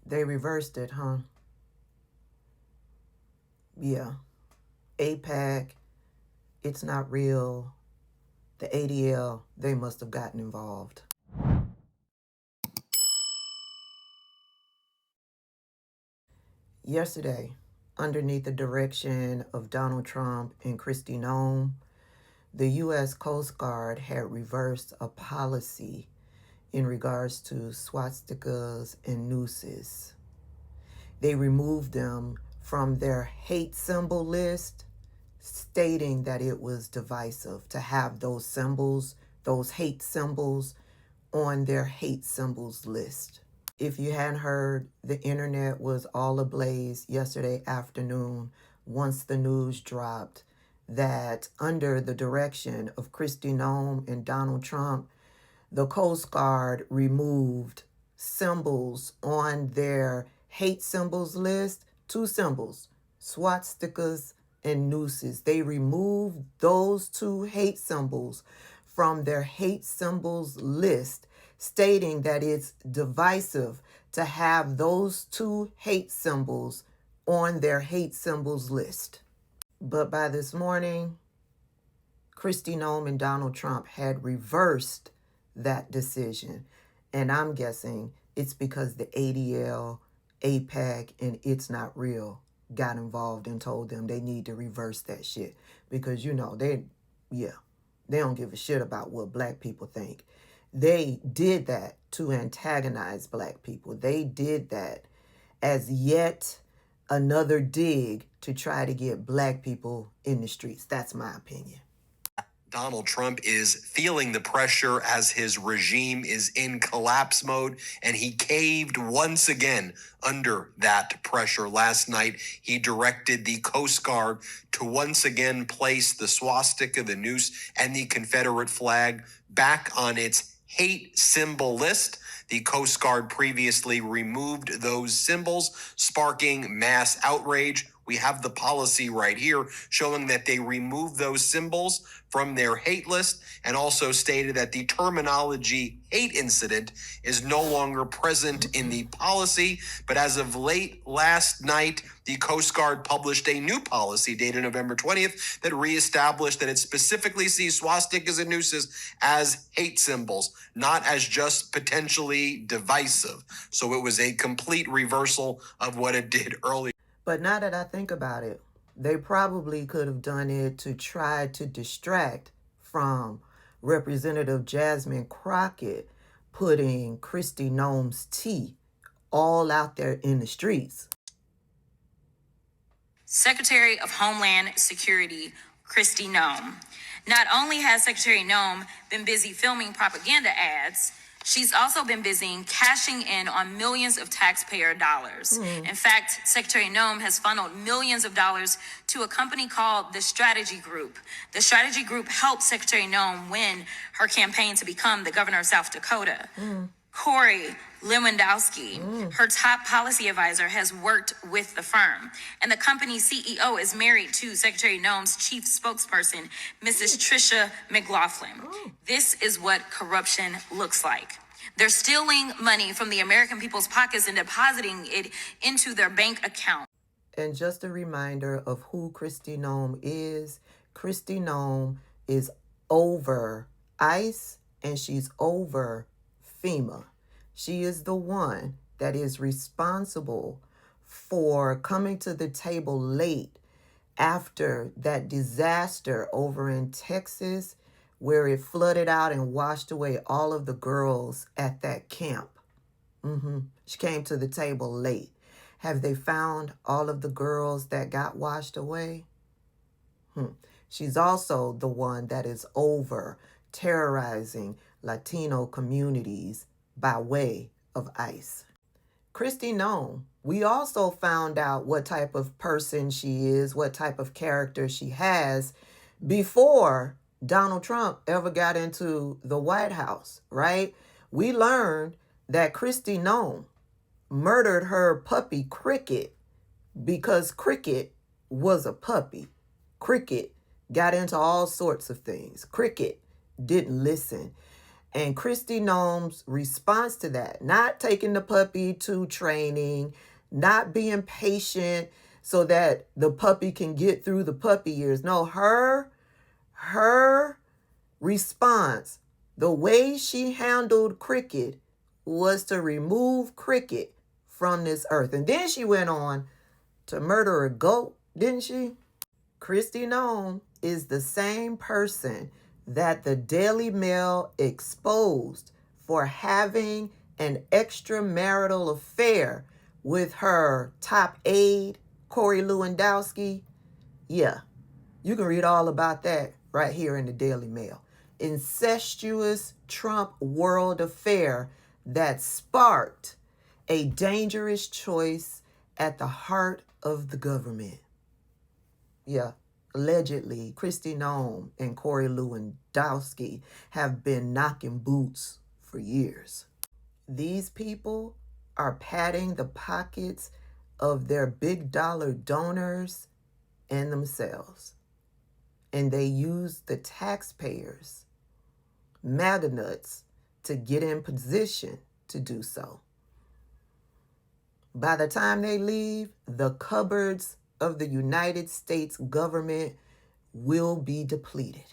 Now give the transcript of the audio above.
They reversed it, huh? Yeah. APAC, it's not real. The ADL, they must have gotten involved. Yesterday, underneath the direction of Donald Trump and Kristi Noem, the U.S. Coast Guard had reversed a policy in regards to swastikas and nooses. They removed them from their hate symbol list, stating that it was divisive to have those symbols, those hate symbols, on their hate symbols list. If you hadn't heard, the internet was all ablaze yesterday afternoon once the news dropped that under the direction of Kristi Noem and Donald Trump, the Coast Guard removed symbols on their hate symbols list, 2 symbols, swastikas and nooses. They removed those 2 hate symbols from their hate symbols list, stating that it's divisive to have those 2 hate symbols on their hate symbols list. But by this morning, Kristi Noem and Donald Trump had reversed that decision. And I'm guessing it's because the ADL, APAC, and It's Not Real got involved and told them they need to reverse that shit. Because, they don't give a shit about what black people think. They did that to antagonize black people. They did that as yet another dig to try to get black people in the streets. That's my opinion. Donald Trump is feeling the pressure as his regime is in collapse mode, and he caved once again under that pressure. Last night, he directed the Coast Guard to once again place the swastika, the noose, and the Confederate flag back on its hate symbol list. The Coast Guard previously removed those symbols, sparking mass outrage. We have the policy right here showing that they removed those symbols from their hate list, and also stated that the terminology hate incident is no longer present in the policy. But as of late last night, the Coast Guard published a new policy dated November 20th that reestablished that it specifically sees swastikas and nooses as hate symbols, not as just potentially divisive. So it was a complete reversal of what it did earlier. But now that I think about it, they probably could have done it to try to distract from Representative Jasmine Crockett putting Kristi Noem's tea all out there in the streets. Secretary of Homeland Security, Kristi Noem. Not only has Secretary Noem been busy filming propaganda ads, she's also been busy cashing in on millions of taxpayer dollars. In fact, Secretary Noem has funneled millions of dollars to a company called the Strategy Group. The Strategy Group helped Secretary Noem win her campaign to become the governor of South Dakota. Corey Lewandowski, her top policy advisor, has worked with the firm. And the company's CEO is married to Secretary Noem's chief spokesperson, Mrs. Tricia McLaughlin. This is what corruption looks like. They're stealing money from the American people's pockets and depositing it into their bank account. And just a reminder of who Kristi Noem is. Kristi Noem is over ICE and she's over FEMA. She is the one that is responsible for coming to the table late after that disaster over in Texas where it flooded out and washed away all of the girls at that camp. She came to the table late. Have they found all of the girls that got washed away? She's also the one that is over terrorizing Latino communities by way of ICE. Kristi Noem, we also found out what type of person she is, what type of character she has before Donald Trump ever got into the White House, right? We learned that Kristi Noem murdered her puppy Cricket because Cricket was a puppy. Cricket got into all sorts of things. Cricket didn't listen. And Kristi Noem's response to that, not taking the puppy to training, not being patient so that the puppy can get through the puppy years. No, her response, the way she handled Cricket, was to remove Cricket from this earth. And then she went on to murder a goat, didn't she? Kristi Noem is the same person that the Daily Mail exposed for having an extramarital affair with her top aide, Corey Lewandowski. Yeah, you can read all about that right here in the Daily Mail. Incestuous Trump world affair that sparked a dangerous choice at the heart of the government. Yeah, allegedly, Kristi Noem and Corey Lewandowski have been knocking boots for years. These people are padding the pockets of their big dollar donors and themselves. And they use the taxpayers, MAGA nuts, to get in position to do so. By the time they leave, the cupboards of the United States government will be depleted.